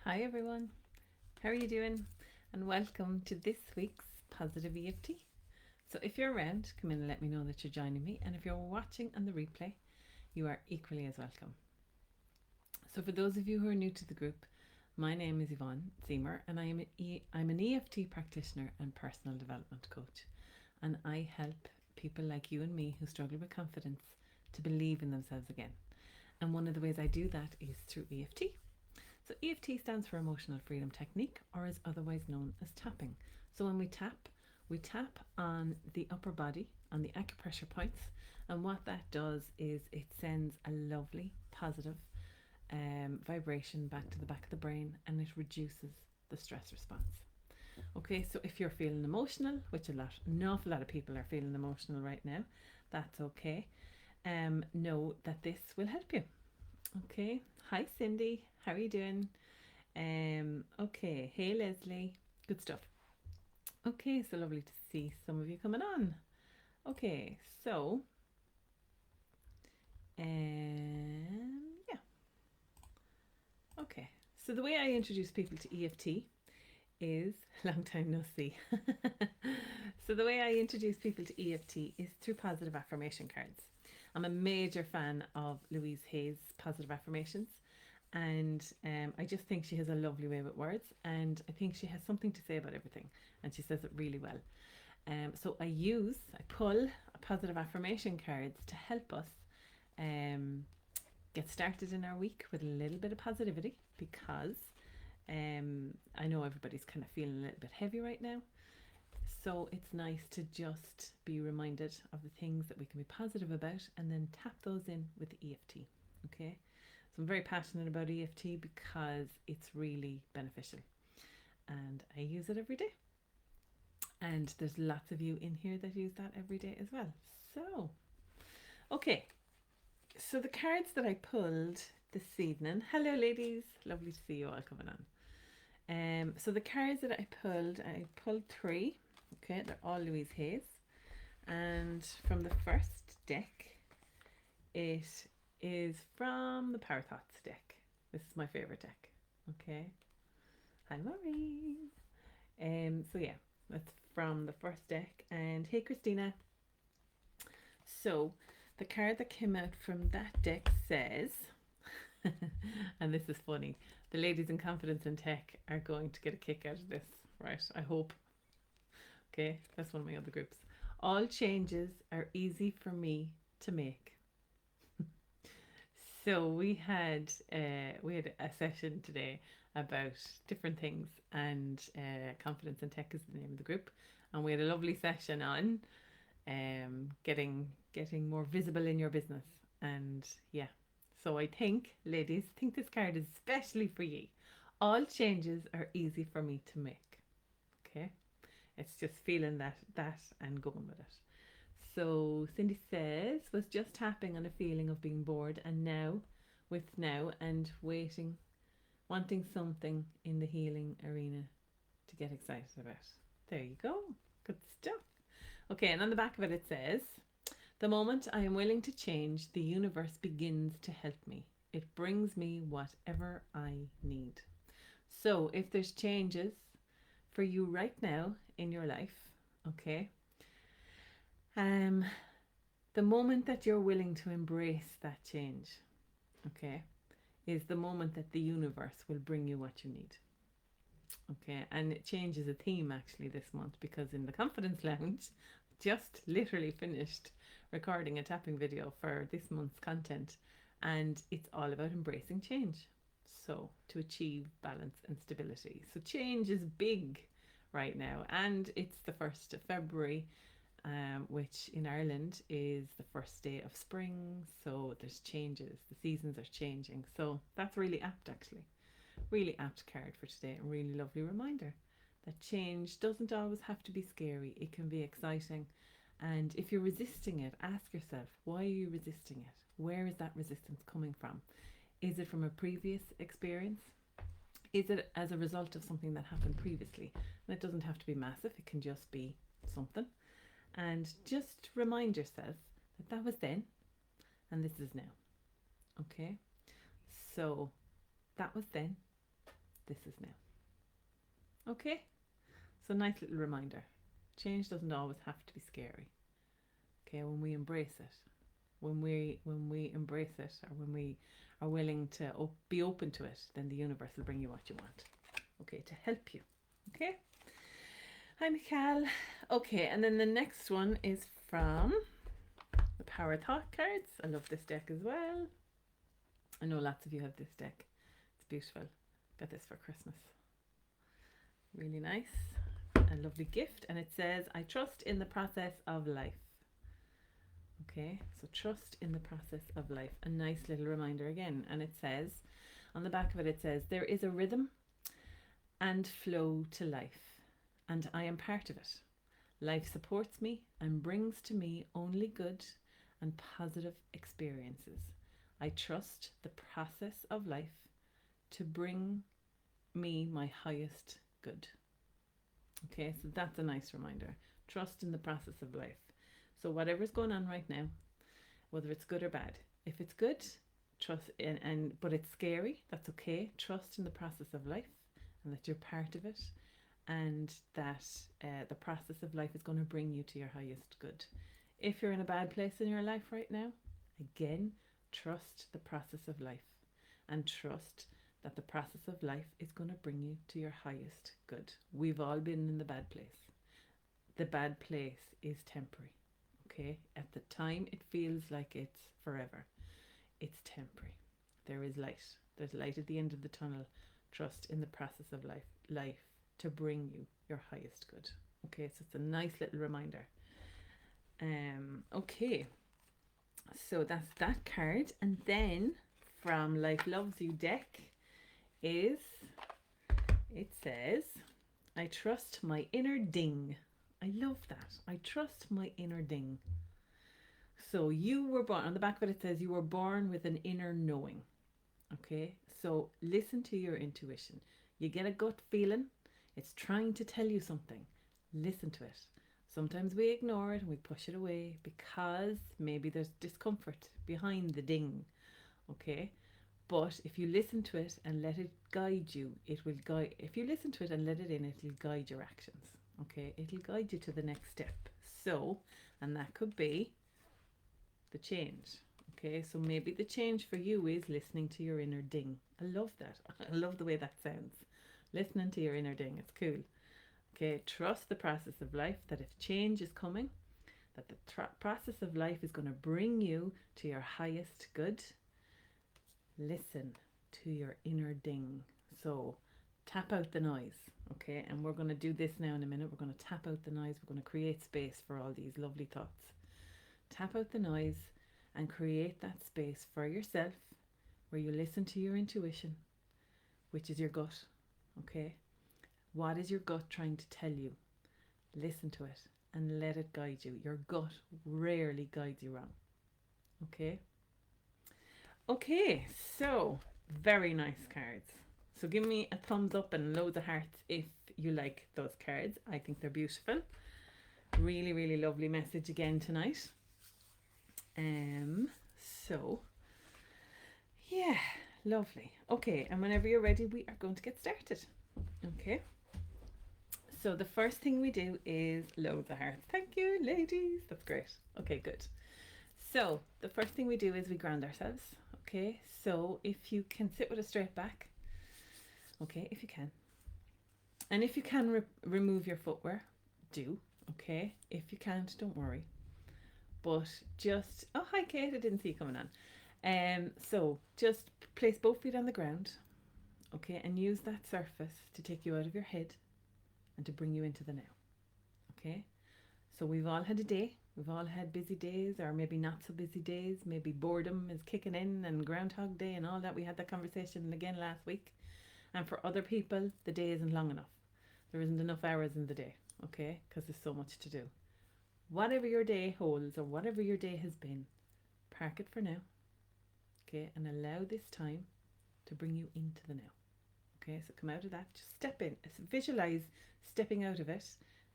Hi everyone, how are you doing? And welcome to this week's Positive EFT. So, if you're around, come in and let me know that you're joining me. And if you're watching on the replay, you are equally as welcome. So, for those of you who are new to the group, my name is Yvonne Seymour, and I'm an EFT practitioner and personal development coach. And I help people like you and me who struggle with confidence to believe in themselves again. And one of the ways I do that is through EFT. So EFT stands for Emotional Freedom Technique, or is otherwise known as tapping. So when we tap on the upper body, on the acupressure points, and what that does is it sends a lovely, positive vibration back to the back of the brain, and it reduces the stress response. Okay, so if you're feeling emotional, which an awful lot of people are feeling emotional right now, that's okay. Know that this will help you. Okay. Hi Cindy, how are you doing? Okay. Hey Leslie, good stuff. Okay, so lovely to see some of you coming on. Okay, so yeah. Okay. So the way I introduce people to EFT is long time no see. So the way I introduce people to EFT is through positive affirmation cards. I'm a major fan of Louise Hay's positive affirmations, and I just think she has a lovely way with words, and I think she has something to say about everything, and she says it really well. So I pull positive affirmation cards to help us get started in our week with a little bit of positivity, because I know everybody's kind of feeling a little bit heavy right now. So it's nice to just be reminded of the things that we can be positive about and then tap those in with the EFT. Okay. So I'm very passionate about EFT because it's really beneficial and I use it every day. And there's lots of you in here that use that every day as well. So, okay. So the cards that I pulled this evening, hello ladies, lovely to see you all coming on. So the cards that I pulled three. Okay, they're all Louise Hay's. And from the first deck, it is from the Power Thoughts deck. This is my favorite deck. Okay. Hi Maureen. So yeah, that's from the first deck. And hey Christina. So the card that came out from that deck says, and this is funny, the ladies in Confidence in Tech are going to get a kick out of this, right? I hope. Okay, that's one of my other groups. All changes are easy for me to make. So we had a session today about different things, and Confidence in Tech is the name of the group, and we had a lovely session on getting more visible in your business. And yeah, so I think, ladies, this card is especially for you. All changes are easy for me to make. Okay, it's just feeling that and going with it. So Cindy says, was just tapping on a feeling of being bored and now and wanting something in the healing arena to get excited about. There you go. Good stuff. Okay, and on the back of it, it says, the moment I am willing to change, the universe begins to help me. It brings me whatever I need. So if there's changes for you right now in your life, okay, the moment that you're willing to embrace that change, okay, is the moment that the universe will bring you what you need. Okay, and it changes a theme actually this month, because in the Confidence Lounge, just literally finished recording a tapping video for this month's content, and it's all about embracing change. So to achieve balance and stability. So change is big right now, and it's the 1st of February, which in Ireland is the first day of spring. So there's changes, the seasons are changing. So that's really apt actually. Really apt card for today. A really lovely reminder that change doesn't always have to be scary. It can be exciting. And if you're resisting it, ask yourself, why are you resisting it? Where is that resistance coming from? Is it from a previous experience? Is it as a result of something that happened previously? And it doesn't have to be massive. It can just be something. And just remind yourself that that was then and this is now. Okay? So that was then this is now. Okay? So nice little reminder. Change doesn't always have to be scary. Okay, when we embrace it, when we embrace it, or when we are willing to be open to it, then the universe will bring you what you want. Okay, to help you. Okay. Hi, Mikhail. Okay, and then the next one is from the Power Thought cards. I love this deck as well. I know lots of you have this deck. It's beautiful. Got this for Christmas. Really nice. A lovely gift. And it says, I trust in the process of life. Okay, so trust in the process of life. A nice little reminder again. And it says, on the back of it, it says, there is a rhythm and flow to life, and I am part of it. Life supports me and brings to me only good and positive experiences. I trust the process of life to bring me my highest good. Okay, so that's a nice reminder. Trust in the process of life. So whatever's going on right now, whether it's good or bad, if it's good, trust but it's scary, that's okay. Trust in the process of life and that you're part of it, and that the process of life is going to bring you to your highest good. If you're in a bad place in your life right now, again, trust the process of life and trust that the process of life is going to bring you to your highest good. We've all been in the bad place. The bad place is temporary. Okay, at the time it feels like it's forever. It's temporary. There is light. There's light at the end of the tunnel. Trust in the process of life to bring you your highest good. Okay, so it's a nice little reminder. Okay, so that's that card. And then from Life Loves You deck it says, I trust my inner ding. I love that. I trust my inner ding. So you were born, on the back of it says you were born with an inner knowing. Okay, so listen to your intuition. You get a gut feeling, it's trying to tell you something. Listen to it. Sometimes we ignore it and we push it away because maybe there's discomfort behind the ding. Okay, but if you listen to it and let it guide you, it will guide. If you listen to it and let it in, it'll guide your actions. Okay, it'll guide you to the next step. So, and that could be the change. Okay, so maybe the change for you is listening to your inner ding. I love that. I love the way that sounds. Listening to your inner ding. It's cool. Okay, trust the process of life, that if change is coming, that the process of life is going to bring you to your highest good. Listen to your inner ding. So tap out the noise. Okay, and we're going to do this now in a minute. We're going to tap out the noise. We're going to create space for all these lovely thoughts. Tap out the noise and create that space for yourself where you listen to your intuition, which is your gut. Okay, what is your gut trying to tell you? Listen to it and let it guide you. Your gut rarely guides you wrong. Okay. Okay, so very nice cards. So give me a thumbs up and loads of hearts if you like those cards. I think they're beautiful. Really, really lovely message again tonight. So yeah, lovely. Okay, and whenever you're ready, we are going to get started. Okay. So the first thing we do is loads of hearts. Thank you, ladies. That's great. Okay, good. So the first thing we do is we ground ourselves. Okay, so if you can sit with a straight back. Okay, if you can. And if you can remove your footwear, do. Okay, if you can't, don't worry. But just, oh hi Kate, I didn't see you coming on. So just place both feet on the ground. Okay, and use that surface to take you out of your head and to bring you into the now. Okay, so we've all had a day. We've all had busy days, or maybe not so busy days. Maybe boredom is kicking in and Groundhog Day and all that. We had that conversation again last week. And for other people, the day isn't long enough. There isn't enough hours in the day, okay? Because there's so much to do. Whatever your day holds or whatever your day has been, park it for now, okay? And allow this time to bring you into the now, okay? So come out of that, just step in. Visualize stepping out of it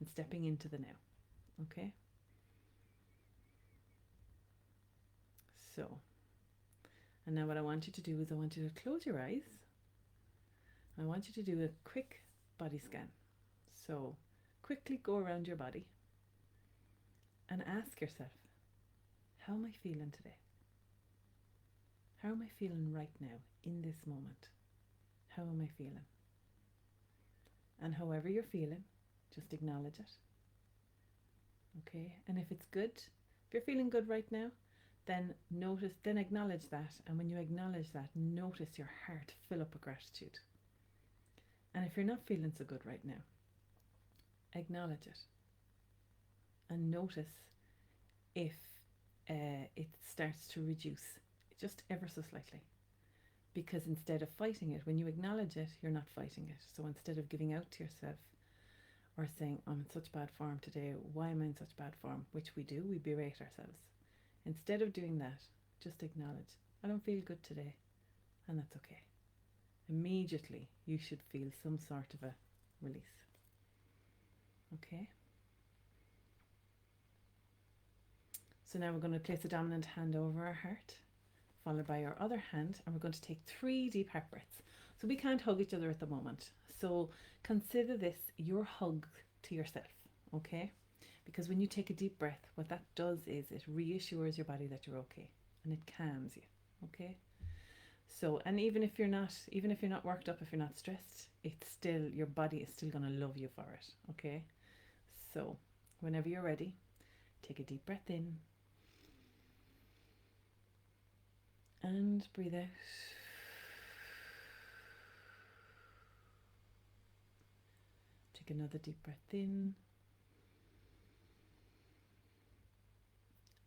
and stepping into the now, okay? So, and now what I want you to do is I want you to close your eyes I want you to do a quick body scan. So quickly go around your body and ask yourself, how am I feeling today? How am I feeling right now in this moment? How am I feeling? And however you're feeling, just acknowledge it. Okay? And if it's good, if you're feeling good right now, then acknowledge that. And when you acknowledge that, notice your heart fill up with gratitude. And if you're not feeling so good right now, acknowledge it. And notice if it starts to reduce just ever so slightly. Because instead of fighting it, when you acknowledge it, you're not fighting it. So instead of giving out to yourself or saying, I'm in such bad form today, why am I in such bad form? Which we do, we berate ourselves. Instead of doing that, just acknowledge, I don't feel good today, and that's okay. Immediately, you should feel some sort of a release. Okay? So now we're going to place a dominant hand over our heart, followed by our other hand, and we're going to take 3 deep heart breaths. So we can't hug each other at the moment. So consider this your hug to yourself, okay? Because when you take a deep breath, what that does is it reassures your body that you're okay, and it calms you, okay? So, and even if you're not worked up, if you're not stressed, it's still, your body is still going to love you for it, okay? So, whenever you're ready, take a deep breath in and breathe out. Take another deep breath in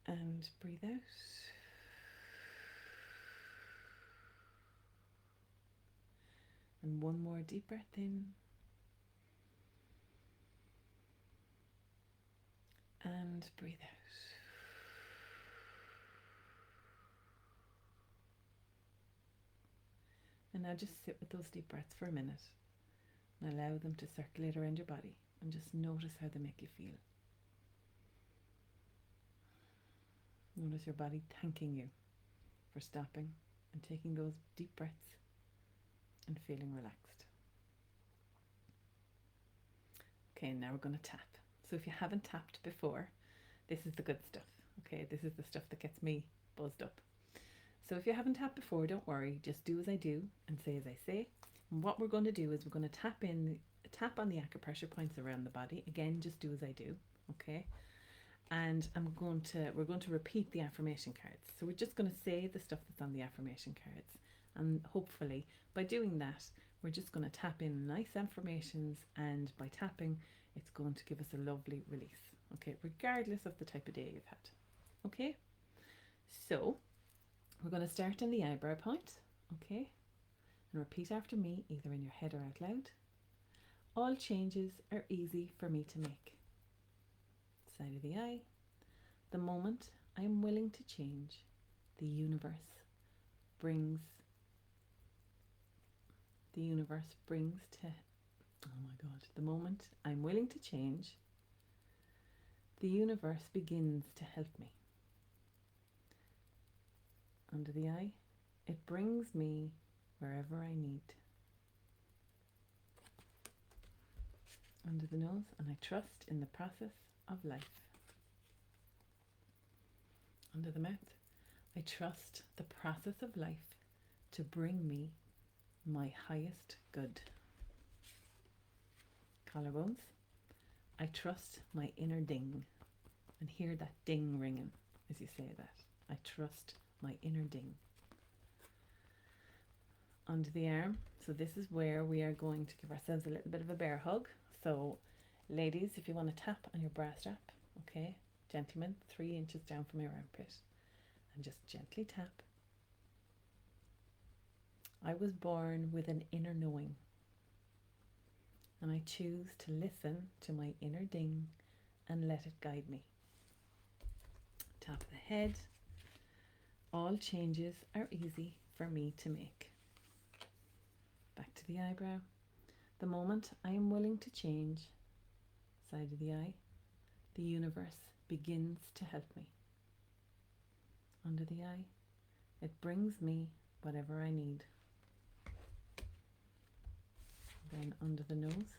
and breathe out. And one more deep breath in and breathe out. And now just sit with those deep breaths for a minute and allow them to circulate around your body and just notice how they make you feel. Notice your body thanking you for stopping and taking those deep breaths and feeling relaxed. Okay, now we're going to tap. So if you haven't tapped before, this is the good stuff. Okay, this is the stuff that gets me buzzed up. So if you haven't tapped before, don't worry, just do as I do and say as I say. And what we're going to do is we're going to tap on the acupressure points around the body. Again, just do as I do, okay? And we're going to repeat the affirmation cards. So we're just going to say the stuff that's on the affirmation cards. And hopefully by doing that, we're just going to tap in nice affirmations, and by tapping, it's going to give us a lovely release, okay, regardless of the type of day you've had, okay? So we're going to start in the eyebrow point, okay, and repeat after me, either in your head or out loud. All changes are easy for me to make. Side of the eye. The moment I am willing to change, the universe brings to, oh my God, the moment I'm willing to change, the universe begins to help me. Under the eye, it brings me wherever I need. Under the nose, and I trust in the process of life. Under the mouth, I trust the process of life to bring me my highest good. Collarbones, I trust my inner ding, and hear that ding ringing as you say that. I trust my inner ding. Under the arm, so this is where we are going to give ourselves a little bit of a bear hug. So ladies, if you want to tap on your bra strap, okay, gentlemen, 3 inches down from your armpit, and just gently tap. I was born with an inner knowing, and I choose to listen to my inner ding and let it guide me. Tap the head. All changes are easy for me to make. Back to the eyebrow. The moment I am willing to change, side of the eye, the universe begins to help me. Under the eye, it brings me whatever I need. under the nose.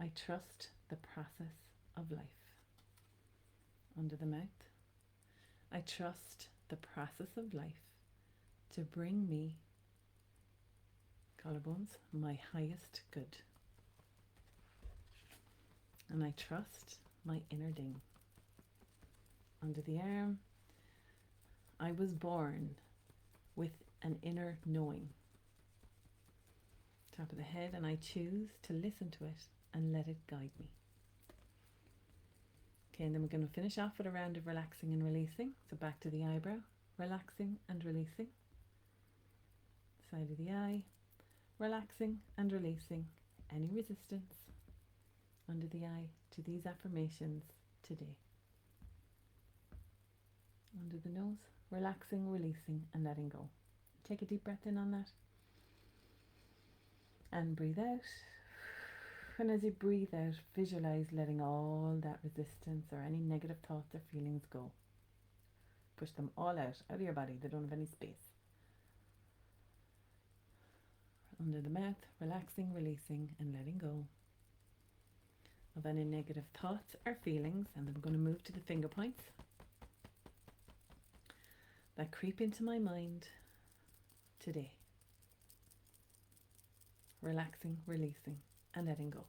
I trust the process of life. Under the mouth. I trust the process of life to bring me, collarbones, my highest good. And I trust my inner ding. Under the arm, I was born with an inner knowing. Top of the head, and I choose to listen to it and let it guide me. Okay, and then we're going to finish off with a round of relaxing and releasing. So back to the eyebrow, relaxing and releasing. Side of the eye, relaxing and releasing any resistance under the eye to these affirmations today. Under the nose, relaxing, releasing and letting go. Take a deep breath in on that. And breathe out. And as you breathe out, visualize letting all that resistance or any negative thoughts or feelings go. Push them all out of your body. They don't have any space. Under the mouth, relaxing, releasing and letting go of any negative thoughts or feelings. And then we're going to move to the finger points that creep into my mind today. Relaxing, releasing and letting go.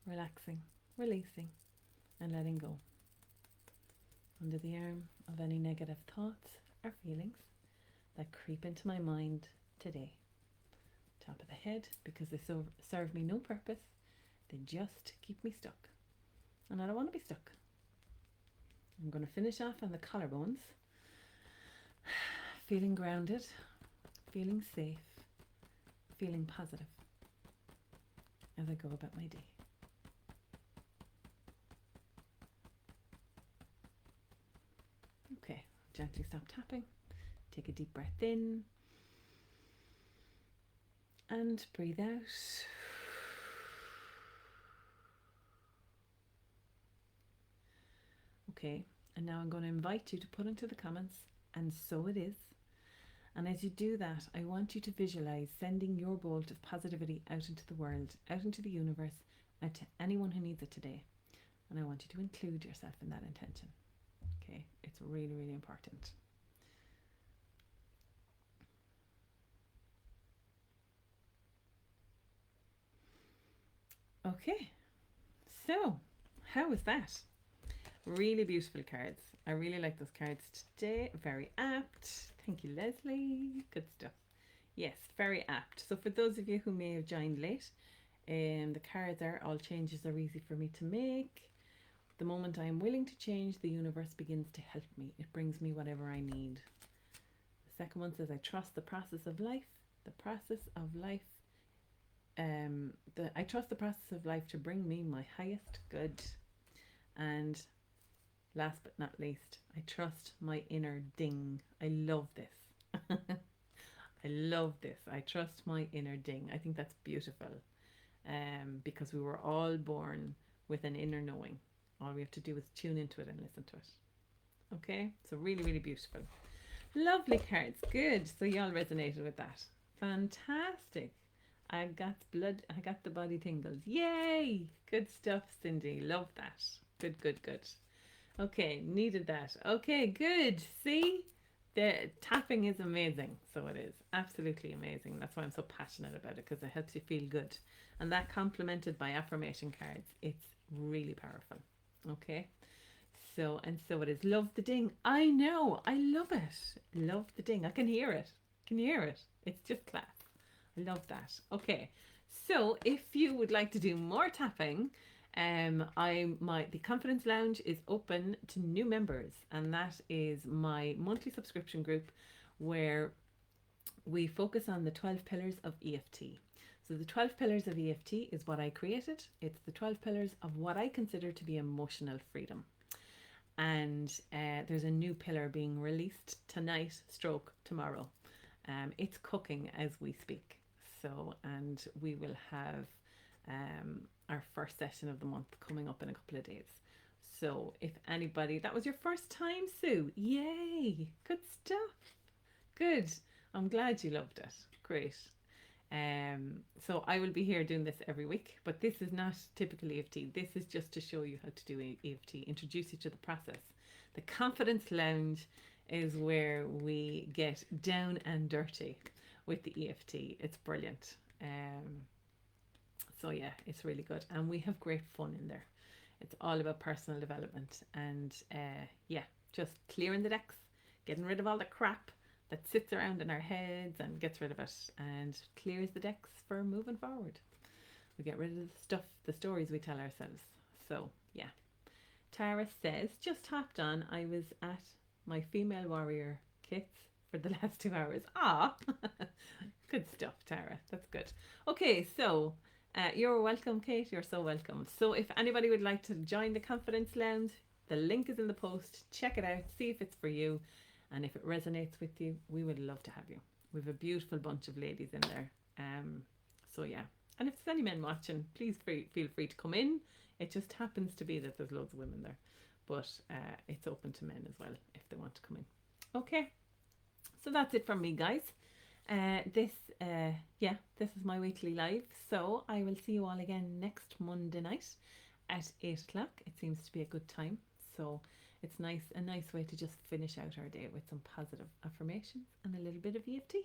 Relaxing, releasing and letting go. Under the arm of any negative thoughts or feelings that creep into my mind today. Top of the head, because they serve me no purpose. They just keep me stuck. And I don't want to be stuck. I'm going to finish off on the collarbones. Feeling grounded, feeling safe, feeling positive as I go about my day. Okay, gently stop tapping. Take a deep breath in and breathe out. Okay, and now I'm going to invite you to put into the comments, and so it is. And as you do that, I want you to visualize sending your bolt of positivity out into the world, out into the universe, and to anyone who needs it today. And I want you to include yourself in that intention. Okay, it's really, really important. Okay, so how was that? Really beautiful cards. I really like those cards today. Very apt. Thank you, Leslie. Good stuff. Yes, very apt. So for those of you who may have joined late, the cards are all changes are easy for me to make. The moment I am willing to change, the universe begins to help me. It brings me whatever I need. The second one says, I trust the process of life. The process of life. I trust the process of life to bring me my highest good. And last but not least, I trust my inner ding. I love this. I love this. I trust my inner ding. I think that's beautiful. Because we were all born with an inner knowing. All we have to do is tune into it and listen to it. Okay? So really, really beautiful. Lovely cards. Good. So y'all resonated with that. Fantastic. I got the body tingles. Yay! Good stuff, Cindy. Love that. Good, good, good. Okay, needed that. Okay, good. See? The tapping is amazing. So it is. Absolutely amazing. That's why I'm so passionate about it, because it helps you feel good. And that complemented by affirmation cards, it's really powerful. Okay? So it is. Love the ding. I know. I love it. Love the ding. I can hear it. Can you hear it? It's just class. I love that. Okay. So if you would like to do more tapping, the Confidence Lounge is open to new members, and that is my monthly subscription group where we focus on the 12 pillars of EFT. So the 12 pillars of EFT is what I created. It's the 12 pillars of what I consider to be emotional freedom. And there's a new pillar being released tonight, tomorrow. It's cooking as we speak. So, and we will have our first session of the month coming up in a couple of days. So if anybody, that was your first time, Sue, yay, good stuff. Good. I'm glad you loved it. Great. So I will be here doing this every week, but this is not typical EFT. This is just to show you how to do EFT, introduce you to the process. The Confidence Lounge is where we get down and dirty with the EFT. It's brilliant. So yeah, it's really good, and we have great fun in there. It's all about personal development and yeah, just clearing the decks, getting rid of all the crap that sits around in our heads and gets rid of it and clears the decks for moving forward. We get rid of the stuff, the stories we tell ourselves. So yeah. Tara says, just hopped on. I was at my female warrior kits for the last 2 hours. Ah, good stuff, Tara. That's good. Okay, so you're welcome, Kate. You're so welcome. So if anybody would like to join the Confidence Lounge, the link is in the post. Check it out. See if it's for you. And if it resonates with you, we would love to have you. We have a beautiful bunch of ladies in there. So yeah. And if there's any men watching, please feel free to come in. It just happens to be that there's loads of women there. But it's open to men as well if they want to come in. Okay. So that's it from me, guys. This is my weekly live. So I will see you all again next Monday night at 8 o'clock. It seems to be a good time. So it's a nice way to just finish out our day with some positive affirmations and a little bit of EFT.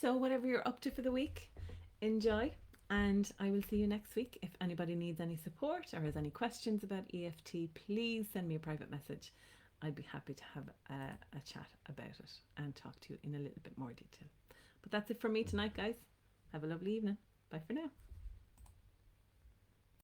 So whatever you're up to for the week, enjoy. And I will see you next week. If anybody needs any support or has any questions about EFT, please send me a private message. I'd be happy to have a chat about it and talk to you in a little bit more detail. But that's it from me tonight, guys. Have a lovely evening. Bye for now.